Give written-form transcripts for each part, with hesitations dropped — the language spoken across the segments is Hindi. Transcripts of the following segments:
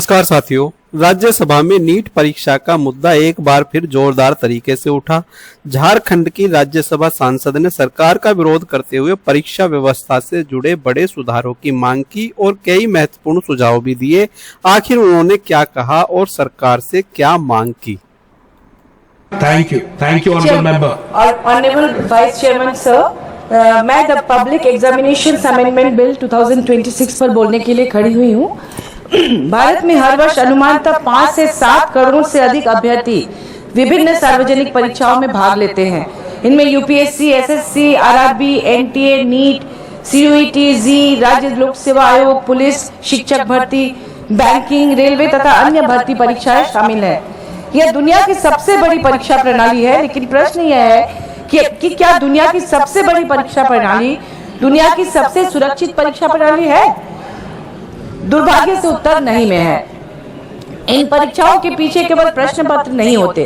नमस्कार साथियों, राज्यसभा में नीट परीक्षा का मुद्दा एक बार फिर जोरदार तरीके से उठा। झारखंड की राज्यसभा सांसद ने सरकार का विरोध करते हुए परीक्षा व्यवस्था से जुड़े बड़े सुधारों की मांग की और कई महत्वपूर्ण सुझाव भी दिए। आखिर उन्होंने क्या कहा और सरकार से क्या मांग की? Thank you honourable member. Honourable vice chairman sir, मैं the public examinations amendment bill 2026 पर बोलने के लिए खड़ी हुई हूँ। भारत में हर वर्ष अनुमानतः 5 से 7 करोड़ से अधिक अभ्यर्थी विभिन्न सार्वजनिक परीक्षाओं में भाग लेते हैं। इनमें UPSC, SSC, RRB, NTA, NEET, CUET, JEE, राज्य लोक सेवा आयोग, पुलिस, शिक्षक भर्ती, बैंकिंग, रेलवे तथा अन्य भर्ती परीक्षाएं शामिल है। यह दुनिया की सबसे बड़ी परीक्षा प्रणाली है, लेकिन प्रश्न यह है कि क्या दुनिया की सबसे बड़ी परीक्षा प्रणाली दुनिया की सबसे सुरक्षित परीक्षा प्रणाली है? दुर्भाग्य से उत्तर नहीं में है। इन परीक्षाओं के पीछे केवल प्रश्न पत्र नहीं होते,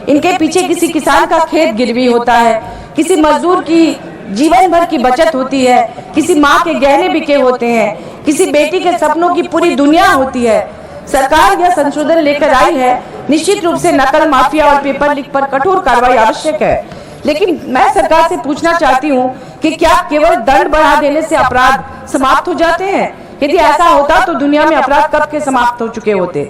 इनके पीछे किसी किसान का खेत गिरवी होता है, किसी मजदूर की जीवन भर की बचत होती है, किसी माँ के गहने बिके होते हैं, किसी बेटी के सपनों की पूरी दुनिया होती है। सरकार यह संशोधन लेकर आई है। निश्चित रूप से नकल माफिया और पेपर लीक पर कठोर कार्रवाई आवश्यक है, लेकिन मैं सरकार से पूछना चाहती हूँ कि क्या केवल दंड बढ़ा देने से अपराध समाप्त हो जाते हैं? यदि ऐसा होता तो दुनिया में अपराध कब के समाप्त हो चुके होते।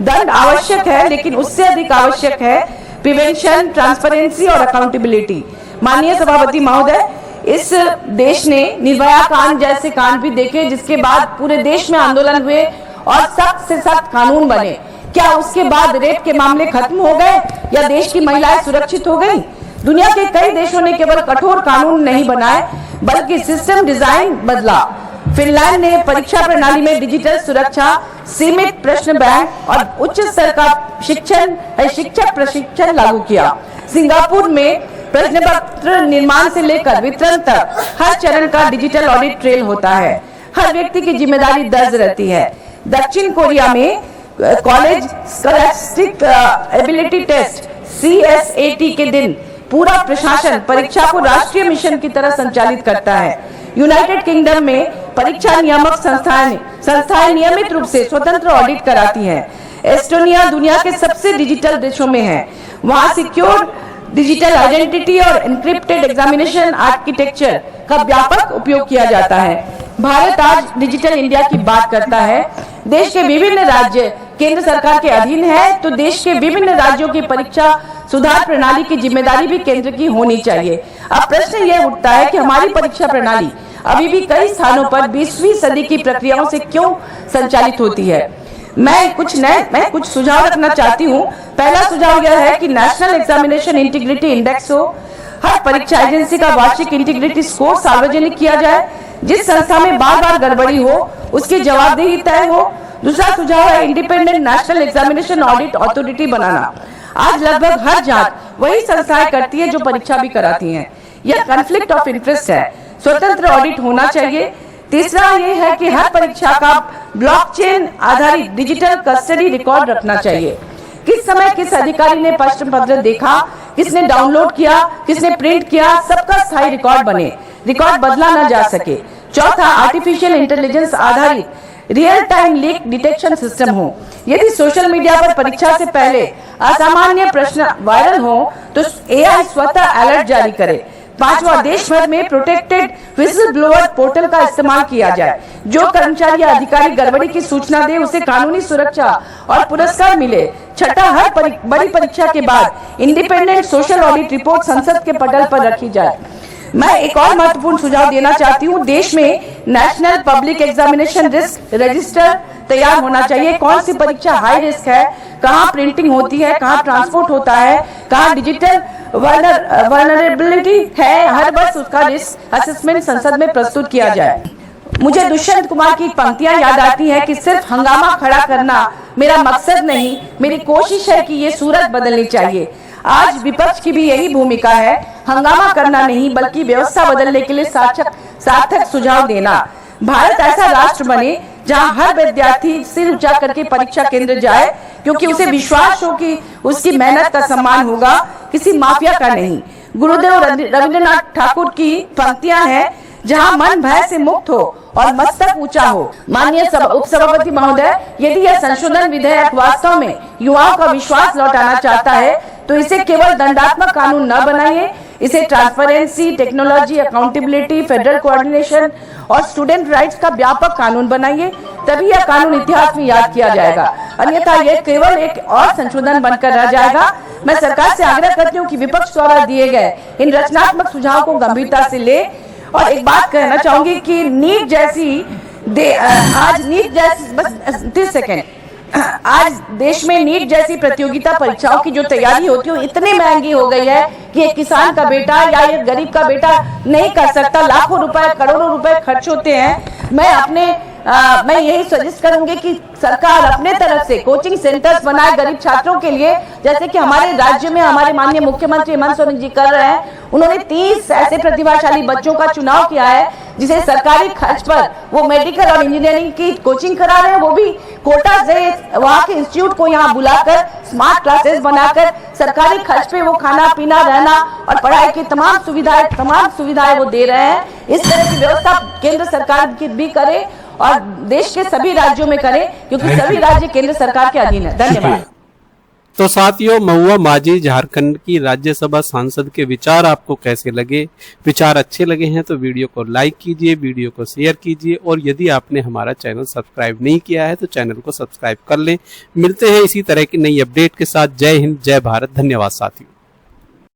दंड आवश्यक है, लेकिन उससे अधिक आवश्यक है प्रिवेंशन, ट्रांसपेरेंसी और अकाउंटेबिलिटी। माननीय सभापति महोदय, इस देश ने निर्भया कांड जैसे कांड भी देखे, जिसके बाद पूरे देश में आंदोलन हुए और सख्त से सख्त कानून बने। क्या उसके बाद रेप के मामले खत्म हो गए या देश की महिलाएं सुरक्षित हो गई? दुनिया के कई देशों ने केवल कठोर कानून नहीं बनाए, बल्कि सिस्टम डिजाइन बदला। फिनलैंड ने परीक्षा प्रणाली में डिजिटल सुरक्षा, सीमित प्रश्न बैंक और उच्च स्तर का शिक्षक प्रशिक्षण लागू किया। सिंगापुर में प्रश्न पत्र निर्माण से लेकर वितरण तक हर चरण का डिजिटल ऑडिट ट्रेल होता है। हर व्यक्ति की जिम्मेदारी दर्ज रहती है। दक्षिण कोरिया में college scholastic ability test CSAT के दिन पूरा प्रशासन परीक्षा को राष्ट्रीय मिशन की तरह संचालित करता है। यूनाइटेड किंगडम में परीक्षा नियामक संस्थाएं नियमित रूप से स्वतंत्र ऑडिट कराती हैं। एस्टोनिया दुनिया के सबसे डिजिटल देशों में है। वहाँ सिक्योर डिजिटल आइडेंटिटी और एन्क्रिप्टेड एग्जामिनेशन आर्किटेक्चर का व्यापक उपयोग किया जाता है। भारत आज डिजिटल इंडिया की बात करता है। देश के विभिन्न राज्य केंद्र सरकार के अधीन है, तो देश के विभिन्न राज्यों की परीक्षा सुधार प्रणाली की जिम्मेदारी भी केंद्र की होनी चाहिए। अब प्रश्न यह उठता है कि हमारी परीक्षा प्रणाली अभी भी कई स्थानों पर 20वीं सदी की प्रक्रियाओं से क्यों संचालित होती है? मैं कुछ सुझाव रखना चाहती हूँ। पहला सुझाव यह है कि नेशनल एग्जामिनेशन इंटीग्रिटी इंडेक्स हो। हर परीक्षा एजेंसी का वार्षिक इंटीग्रिटी स्कोर सार्वजनिक किया जाए। जिस संस्था में बार बार गड़बड़ी हो उसकी जवाबदेही तय हो। दूसरा सुझाव है independent national examination audit authority बनाना। आज लगभग हर जांच वही संस्थाएं करती है जो परीक्षा भी कराती हैं। यह कॉन्फ्लिक्ट ऑफ इंटरेस्ट है, स्वतंत्र ऑडिट होना चाहिए। तीसरा ये है कि हर परीक्षा का ब्लॉकचेन आधारित डिजिटल कस्टडी रिकॉर्ड रखना चाहिए। किस समय किस अधिकारी ने प्रश्न पत्र देखा, किसने डाउनलोड किया, किसने प्रिंट किया, सबका स्थायी रिकॉर्ड बने, रिकॉर्ड बदला न जा सके। चौथा, आर्टिफिशियल इंटेलिजेंस आधारित real time leak detection system हो। यदि सोशल मीडिया पर परीक्षा से पहले असामान्य प्रश्न वायरल हो तो AI स्वतः अलर्ट जारी करे। पांचवा, देश भर में प्रोटेक्टेड विजिल ब्लोअर पोर्टल का इस्तेमाल किया जाए। जो कर्मचारी या अधिकारी गड़बड़ी की सूचना दे उसे कानूनी सुरक्षा और पुरस्कार मिले। छठा, हर बड़ी परीक्षा के बाद इंडिपेंडेंट सोशल ऑडिट रिपोर्ट संसद के पटल पर रखी जाए। मैं एक और महत्वपूर्ण सुझाव देना चाहती हूँ। देश में national public examination risk register तैयार होना चाहिए। कौन सी परीक्षा हाई रिस्क है, कहाँ प्रिंटिंग होती है, कहाँ ट्रांसपोर्ट होता है, कहाँ डिजिटल वल्नरेबिलिटी है, हर वर्ष उसका रिस्क असेसमेंट संसद में प्रस्तुत किया जाए। मुझे दुष्यंत कुमार की पंक्तियां याद आती हैं कि सिर्फ हंगामा खड़ा करना मेरा मकसद नहीं, मेरी कोशिश है कि ये सूरत बदलनी चाहिए। आज विपक्ष की भी यही भूमिका है, हंगामा करना नहीं बल्कि व्यवस्था बदलने के लिए सार्थक सुझाव देना। भारत ऐसा राष्ट्र बने जहां हर विद्यार्थी सिर ऊंचा करके परीक्षा केंद्र जाए, क्योंकि उसे विश्वास हो कि उसकी मेहनत का सम्मान होगा, किसी माफिया का नहीं। गुरुदेव रविंद्रनाथ ठाकुर की पंक्तियां हैं, जहां मन भय से मुक्त हो और मस्तक ऊंचा हो। माननीय उपसभापति महोदय, यदि यह संशोधन विधेयक वास्तव में युवाओं का विश्वास लौटाना चाहता है तो इसे केवल दंडात्मक कानून न बनाइए, इसे transparency, technology, accountability, federal coordination और स्टूडेंट राइट्स का व्यापक कानून बनाइए, तभी यह कानून इतिहास में याद किया जाएगा। अन्यथा यह केवल एक और संशोधन बनकर रह जाएगा। मैं सरकार से आग्रह करती हूँ कि विपक्ष द्वारा दिए गए इन रचनात्मक सुझाव को गंभीरता से ले। और एक बात कहना चाहूंगी कि नीट जैसी आज नीट जैसी बस 30 सेकेंड आज देश में नीट जैसी प्रतियोगिता परीक्षाओं की जो तैयारी होती है इतनी महंगी हो गई है कि एक किसान का बेटा या एक गरीब का बेटा नहीं कर सकता। लाखों रुपए, करोड़ों रुपए खर्च होते हैं। मैं यही सजेस्ट करूंगी कि सरकार अपने तरफ से कोचिंग सेंटर्स बनाए गरीब छात्रों के लिए, जैसे कि हमारे राज्य में हमारे माननीय मुख्यमंत्री हेमंत सोरेन जी कर रहे हैं। उन्होंने 30 ऐसे प्रतिभाशाली बच्चों का चुनाव किया है जिसे सरकारी खर्च पर वो मेडिकल और इंजीनियरिंग की कोचिंग करा रहे हैं, वो भी कोटा से वहाँ के इंस्टीट्यूट को यहाँ बुलाकर स्मार्ट क्लासेस बनाकर सरकारी खर्च पे वो खाना पीना रहना और पढ़ाई की तमाम सुविधाएं वो दे रहे हैं। इस तरह की व्यवस्था केंद्र सरकार की भी करे और देश के सभी राज्यों में करे, क्योंकि सभी राज्य केंद्र सरकार के अधीन है। धन्यवाद। तो साथियों, महुआ माझी झारखंड की राज्यसभा सांसद के विचार आपको कैसे लगे? विचार अच्छे लगे हैं तो वीडियो को लाइक कीजिए, वीडियो को शेयर कीजिए और यदि आपने हमारा चैनल सब्सक्राइब नहीं किया है तो चैनल को सब्सक्राइब कर लें। मिलते हैं इसी तरह की नई अपडेट के साथ। जय हिंद, जय भारत। धन्यवाद साथियों।